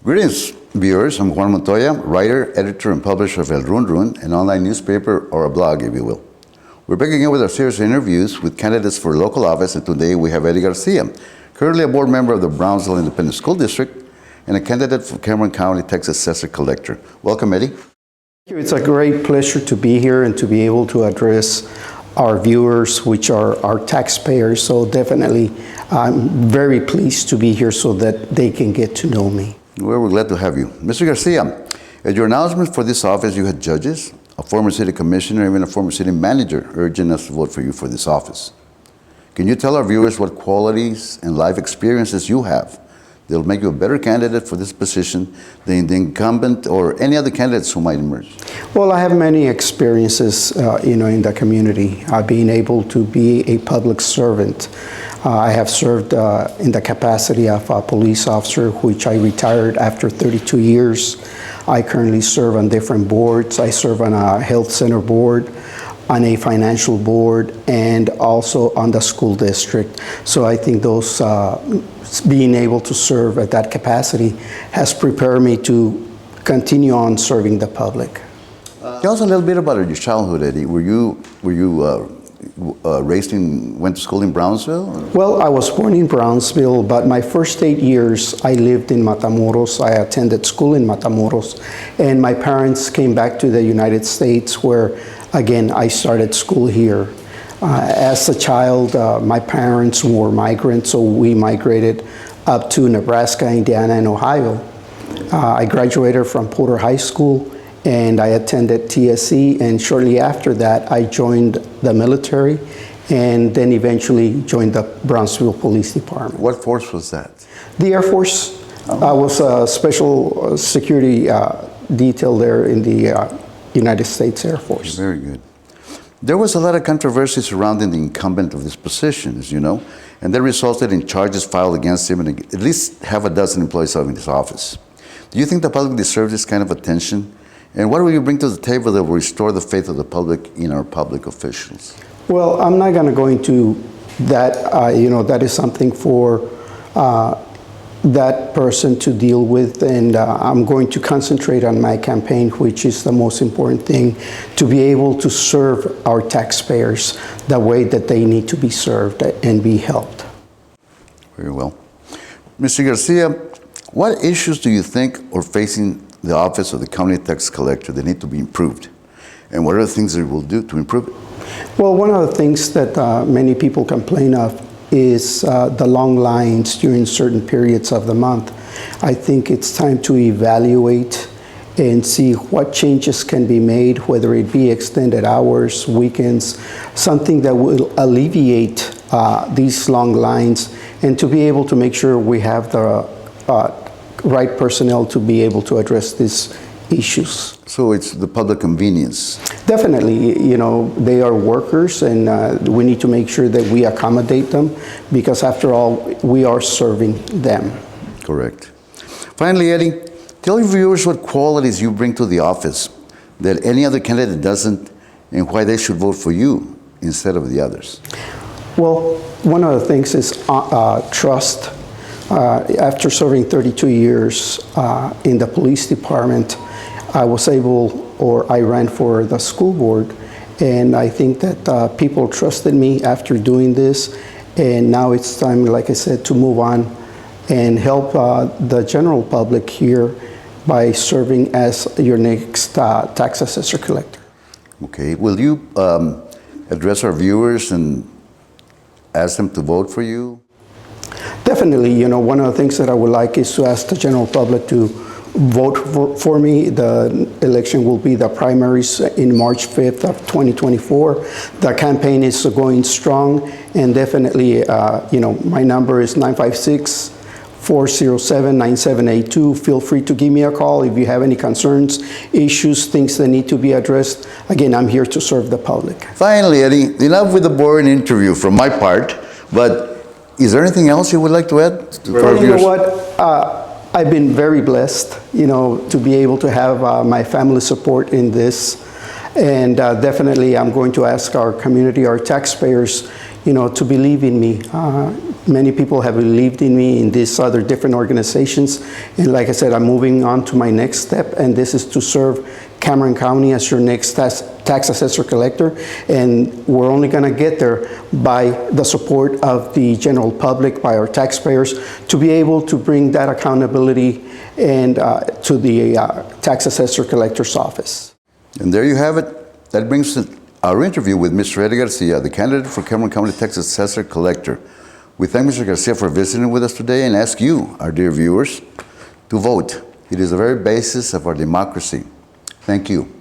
Greetings, viewers. I'm Juan Montoya, writer, editor, and publisher of El Run Run, an online newspaper or a blog, if you will. We're back again with our series of interviews with candidates for local office, and today we have Eddie Garcia, currently a board member of the Brownsville Independent School District and a candidate for Cameron County, Texas Assessor Collector. Welcome, Eddie. Thank you. It's a great pleasure to be here and to be able to address our viewers, which are our taxpayers. So definitely, I'm very pleased to be here so that they can get to know me. Well, we're glad to have you. Mr. Garcia, at your announcement for this office, you had judges, a former city commissioner, even a former city manager urging us to vote for you for this office. Can you tell our viewers what qualities and life experiences you have that'll make you a better candidate for this position than the incumbent or any other candidates who might emerge? Well, I have many experiences, in the community. Being able to be a public servant. I have served in the capacity of a police officer, which I retired after 32 years. I currently serve on different boards. I serve on a health center board, on a financial board, and also on the school district. So I think those being able to serve at that capacity has prepared me to continue on serving the public. Tell us a little bit about your childhood, Eddie. Were you went to school in Brownsville? Well, I was born in Brownsville, but my first 8 years I lived in Matamoros. I attended school in Matamoros, and my parents came back to the United States where, again, I started school here. As a child, my parents were migrants, so we migrated up to Nebraska, Indiana, and Ohio. I graduated from Porter High School, and I attended TSC, and shortly after that, I joined the military, and then eventually joined the Brownsville Police Department. What force was that? The Air Force. I was a special security detail there in the United States Air Force. Very good. There was a lot of controversy surrounding the incumbent of this position, as you know, and that resulted in charges filed against him and at least half a dozen employees serving his office. Do you think the public deserves this kind of attention? And what will you bring to the table that will restore the faith of the public in our public officials? Well, I'm not going to go into that. That is something for that person to deal with, and I'm going to concentrate on my campaign, which is the most important thing, to be able to serve our taxpayers the way that they need to be served and be helped. Very well. Mr. Garcia, what issues do you think are facing the office of the county tax collector that need to be improved? And what are the things that we'll do to improve it? Well, one of the things that many people complain of is the long lines during certain periods of the month. I think it's time to evaluate and see what changes can be made, whether it be extended hours, weekends, something that will alleviate these long lines, and to be able to make sure we have the right personnel to be able to address these issues. So it's the public convenience. Definitely, they are workers, and we need to make sure that we accommodate them, because after all, we are serving them. Correct. Finally, Eddie, tell your viewers what qualities you bring to the office that any other candidate doesn't, and why they should vote for you instead of the others. Well, one of the things is trust. After serving 32 years in the police department, I ran for the school board, and I think that people trusted me after doing this, and now it's time, like I said, to move on and help the general public here by serving as your next tax assessor collector. Okay, will you address our viewers and ask them to vote for you? Definitely, one of the things that I would like is to ask the general public to vote for me. The election will be the primaries in March 5th of 2024. The campaign is going strong, and definitely, my number is 956-407-9782. Feel free to give me a call if you have any concerns, issues, things that need to be addressed. Again, I'm here to serve the public. Finally, Eddie, enough with the boring interview from my part, but is there anything else you would like to add to our viewers? You know what? I've been very blessed, to be able to have my family support in this. And definitely I'm going to ask our community, our taxpayers, to believe in me. Many people have believed in me in these other different organizations. And like I said, I'm moving on to my next step, and this is to serve Cameron County as your next tax assessor collector. And we're only going to get there by the support of the general public, by our taxpayers, to be able to bring that accountability and to the tax assessor collector's office. And there you have it. That brings our interview with Mr. Eddie Garcia, the candidate for Cameron County Tax Assessor Collector. We thank Mr. Garcia for visiting with us today and ask you, our dear viewers, to vote. It is the very basis of our democracy. Thank you.